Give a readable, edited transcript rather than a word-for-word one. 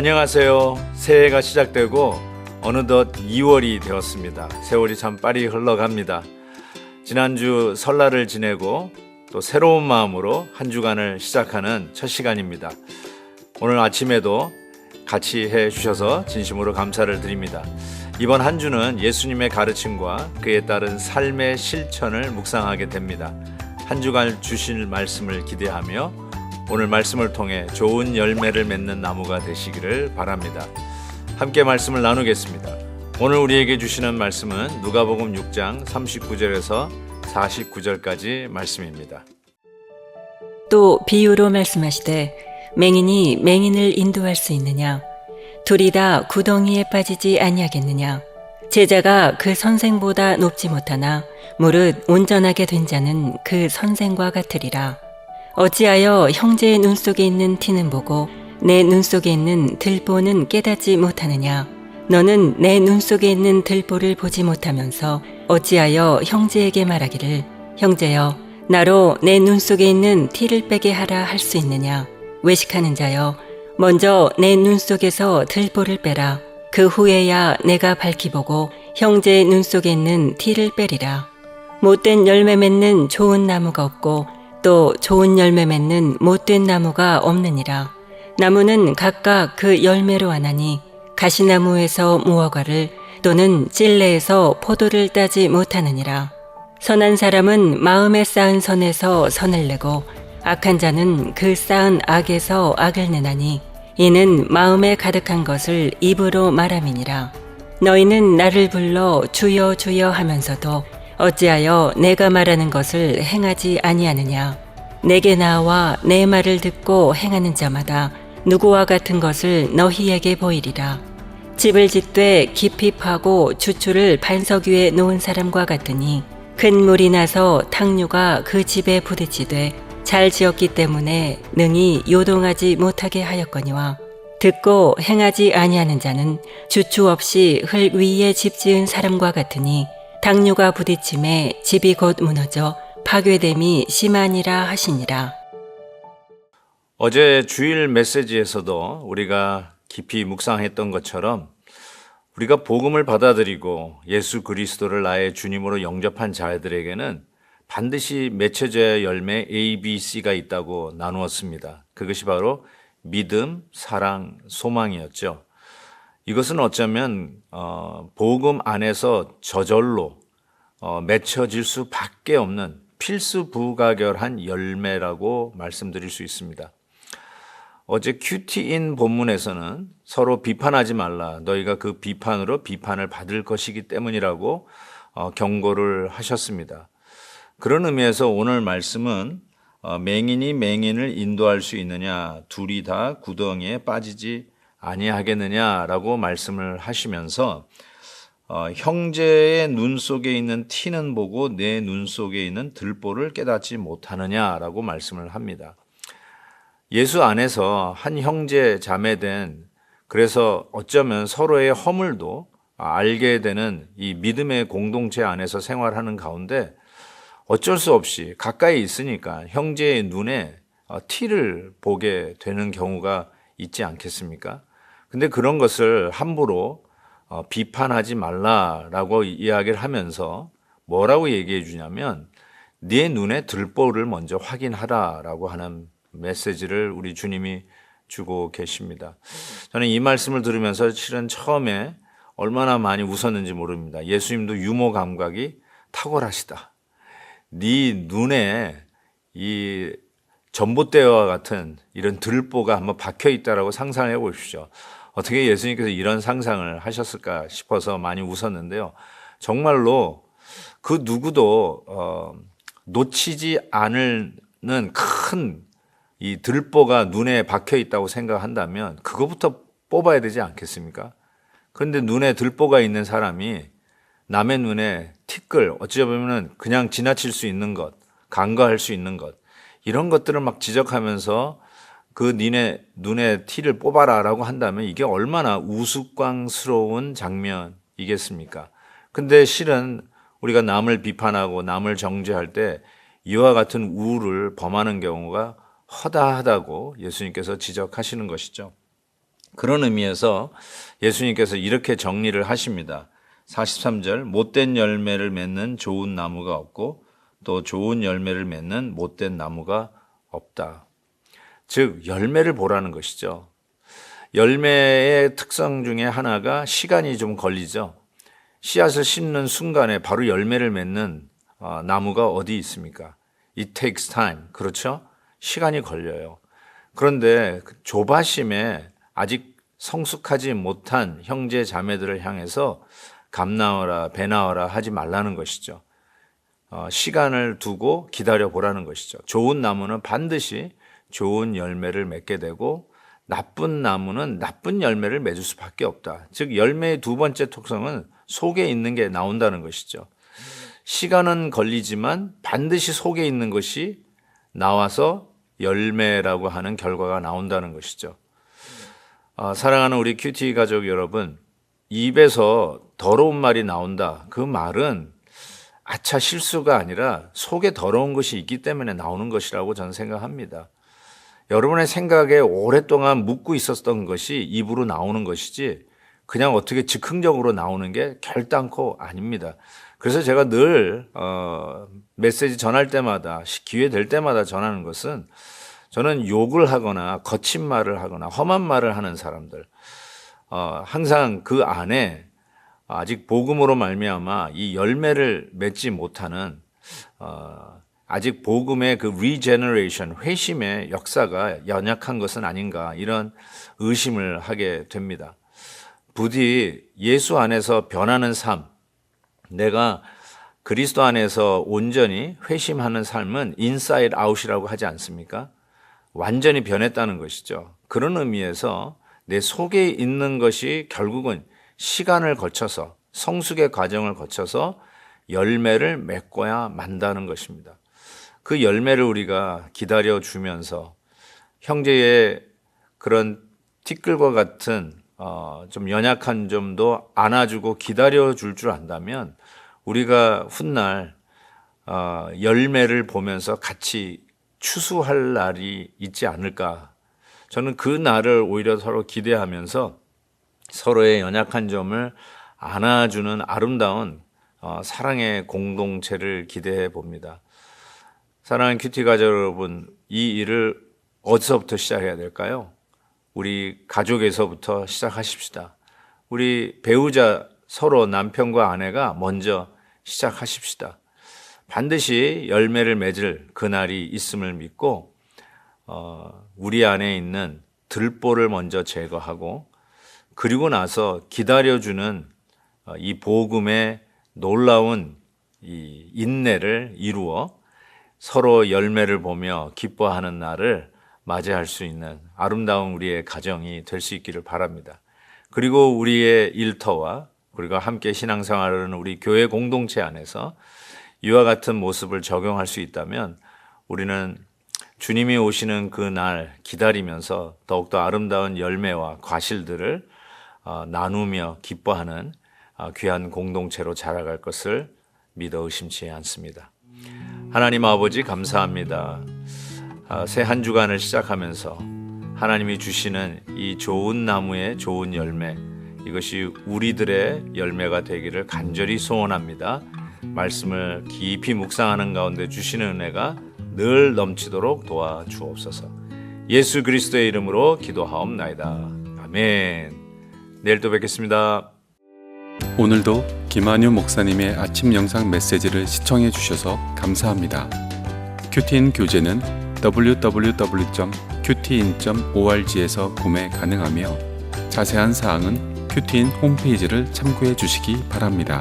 안녕하세요. 새해가 시작되고 어느덧 2월이 되었습니다. 세월이 참 빨리 흘러갑니다. 지난주 설날을 지내고 또 새로운 마음으로 한 주간을 시작하는 첫 시간입니다. 오늘 아침에도 같이 해주셔서 진심으로 감사를 드립니다. 이번 한 주는 예수님의 가르침과 그에 따른 삶의 실천을 묵상하게 됩니다. 한 주간 주실 말씀을 기대하며 오늘 말씀을 통해 좋은 열매를 맺는 나무가 되시기를 바랍니다. 함께 말씀을 나누겠습니다. 오늘 우리에게 주시는 말씀은 누가복음 6장 39절에서 49절까지 말씀입니다. 또 비유로 말씀하시되 맹인이 맹인을 인도할 수 있느냐? 둘이 다 구덩이에 빠지지 아니하겠느냐? 제자가 그 선생보다 높지 못하나 무릇 온전하게 된 자는 그 선생과 같으리라. 어찌하여 형제의 눈 속에 있는 티는 보고 내 눈 속에 있는 들보는 깨닫지 못하느냐? 너는 내 눈 속에 있는 들보를 보지 못하면서 어찌하여 형제에게 말하기를 형제여 나로 내 눈 속에 있는 티를 빼게 하라 할 수 있느냐? 외식하는 자여 먼저 내 눈 속에서 들보를 빼라. 그 후에야 내가 밝히 보고 형제의 눈 속에 있는 티를 빼리라. 못된 열매 맺는 좋은 나무가 없고 또 좋은 열매 맺는 못된 나무가 없느니라. 나무는 각각 그 열매로 아나니 가시나무에서 무화과를 또는 찔레에서 포도를 따지 못하느니라. 선한 사람은 마음에 쌓은 선에서 선을 내고 악한 자는 그 쌓은 악에서 악을 내나니 이는 마음에 가득한 것을 입으로 말함이니라. 너희는 나를 불러 주여 주여 하면서도 어찌하여 내가 말하는 것을 행하지 아니하느냐? 내게 나와 내 말을 듣고 행하는 자마다 누구와 같은 것을 너희에게 보이리라. 집을 짓되 깊이 파고 주추를 반석 위에 놓은 사람과 같으니 큰 물이 나서 탕류가 그 집에 부딪히되 잘 지었기 때문에 능히 요동하지 못하게 하였거니와 듣고 행하지 아니하는 자는 주추 없이 흙 위에 집 지은 사람과 같으니 탕류가 부딪힘에 집이 곧 무너져 파괴됨이 심하니라 하시니라. 어제 주일 메시지에서도 우리가 깊이 묵상했던 것처럼 우리가 복음을 받아들이고 예수 그리스도를 나의 주님으로 영접한 자들에게는 반드시 맺혀져야 할 열매 A, B, C가 있다고 나누었습니다. 그것이 바로 믿음, 사랑, 소망이었죠. 이것은 어쩌면 복음 안에서 저절로 맺혀질 수밖에 없는 필수부가결한 열매라고 말씀드릴 수 있습니다. 어제 큐티인 본문에서는 서로 비판하지 말라. 너희가 그 비판으로 비판을 받을 것이기 때문이라고 경고를 하셨습니다. 그런 의미에서 오늘 말씀은 맹인이 맹인을 인도할 수 있느냐? 둘이 다 구덩이에 빠지지 아니하겠느냐라고 말씀을 하시면서 형제의 눈 속에 있는 티는 보고 내 눈 속에 있는 들보를 깨닫지 못하느냐라고 말씀을 합니다. 예수 안에서 한 형제 자매된 그래서 어쩌면 서로의 허물도 알게 되는 이 믿음의 공동체 안에서 생활하는 가운데 어쩔 수 없이 가까이 있으니까 형제의 눈에 티를 보게 되는 경우가 있지 않겠습니까? 근데 그런 것을 함부로 비판하지 말라라고 이야기를 하면서 뭐라고 얘기해 주냐면 네 눈에 들보를 먼저 확인하라라고 하는 메시지를 우리 주님이 주고 계십니다. 저는 이 말씀을 들으면서 실은 처음에 얼마나 많이 웃었는지 모릅니다. 예수님도 유머 감각이 탁월하시다. 네 눈에 이 전봇대와 같은 이런 들보가 한번 박혀 있다라고 상상해 보십시오. 어떻게 예수님께서 이런 상상을 하셨을까 싶어서 많이 웃었는데요. 정말로 그 누구도 놓치지 않는 큰 이 들보가 눈에 박혀 있다고 생각한다면 그거부터 뽑아야 되지 않겠습니까? 그런데 눈에 들보가 있는 사람이 남의 눈에 티끌, 어찌 보면 그냥 지나칠 수 있는 것, 간과할 수 있는 것, 이런 것들을 막 지적하면서 그 니네 눈에 티를 뽑아라라고 한다면 이게 얼마나 우스꽝스러운 장면이겠습니까? 근데 실은 우리가 남을 비판하고 남을 정죄할 때 이와 같은 우를 범하는 경우가 허다하다고 예수님께서 지적하시는 것이죠. 그런 의미에서 예수님께서 이렇게 정리를 하십니다. 43절, 못된 열매를 맺는 좋은 나무가 없고 또 좋은 열매를 맺는 못된 나무가 없다. 즉 열매를 보라는 것이죠. 열매의 특성 중에 하나가 시간이 좀 걸리죠. 씨앗을 심는 순간에 바로 열매를 맺는 나무가 어디 있습니까? It takes time. 그렇죠? 시간이 걸려요. 그런데 그 조바심에 아직 성숙하지 못한 형제 자매들을 향해서 감 나와라 배 나와라 하지 말라는 것이죠. 시간을 두고 기다려 보라는 것이죠. 좋은 나무는 반드시 좋은 열매를 맺게 되고 나쁜 나무는 나쁜 열매를 맺을 수밖에 없다. 즉 열매의 두 번째 특성은 속에 있는 게 나온다는 것이죠. 시간은 걸리지만 반드시 속에 있는 것이 나와서 열매라고 하는 결과가 나온다는 것이죠. 사랑하는 우리 큐티 가족 여러분, 입에서 더러운 말이 나온다. 그 말은 아차 실수가 아니라 속에 더러운 것이 있기 때문에 나오는 것이라고 저는 생각합니다. 여러분의 생각에 오랫동안 묻고 있었던 것이 입으로 나오는 것이지 그냥 어떻게 즉흥적으로 나오는 게 결단코 아닙니다. 그래서 제가 늘 메시지 전할 때마다 기회 될 때마다 전하는 것은 저는 욕을 하거나 거친 말을 하거나 험한 말을 하는 사람들 항상 그 안에 아직 복음으로 말미암아 이 열매를 맺지 못하는 아직 복음의 그 리제너레이션, 회심의 역사가 연약한 것은 아닌가 이런 의심을 하게 됩니다. 부디 예수 안에서 변하는 삶, 내가 그리스도 안에서 온전히 회심하는 삶은 인사이드 아웃이라고 하지 않습니까? 완전히 변했다는 것이죠. 그런 의미에서 내 속에 있는 것이 결국은 시간을 거쳐서 성숙의 과정을 거쳐서 열매를 맺고야 만다는 것입니다. 그 열매를 우리가 기다려주면서 형제의 그런 티끌과 같은 좀 연약한 점도 안아주고 기다려줄 줄 안다면 우리가 훗날 열매를 보면서 같이 추수할 날이 있지 않을까. 저는 그 날을 오히려 서로 기대하면서 서로의 연약한 점을 안아주는 아름다운 사랑의 공동체를 기대해 봅니다. 사랑하는 큐티 가족 여러분, 이 일을 어디서부터 시작해야 될까요? 우리 가족에서부터 시작하십시다. 우리 배우자 서로 남편과 아내가 먼저 시작하십시다. 반드시 열매를 맺을 그날이 있음을 믿고 우리 안에 있는 들보를 먼저 제거하고 그리고 나서 기다려주는 이 복음의 놀라운 이 인내를 이루어 서로 열매를 보며 기뻐하는 날을 맞이할 수 있는 아름다운 우리의 가정이 될 수 있기를 바랍니다. 그리고 우리의 일터와 그리고 함께 신앙생활을 하는 우리 교회 공동체 안에서 이와 같은 모습을 적용할 수 있다면 우리는 주님이 오시는 그 날 기다리면서 더욱더 아름다운 열매와 과실들을 나누며 기뻐하는 귀한 공동체로 자라갈 것을 믿어 의심치 않습니다. 하나님 아버지 감사합니다. 새 한 주간을 시작하면서 하나님이 주시는 이 좋은 나무의 좋은 열매, 이것이 우리들의 열매가 되기를 간절히 소원합니다. 말씀을 깊이 묵상하는 가운데 주시는 은혜가 늘 넘치도록 도와주옵소서. 예수 그리스도의 이름으로 기도하옵나이다. 아멘. 내일 또 뵙겠습니다. 오늘도 김한유 목사님의 아침 영상 메시지를 시청해 주셔서 감사합니다. 큐티인 교재는 www.qtin.org에서 구매 가능하며 자세한 사항은 큐티인 홈페이지를 참고해 주시기 바랍니다.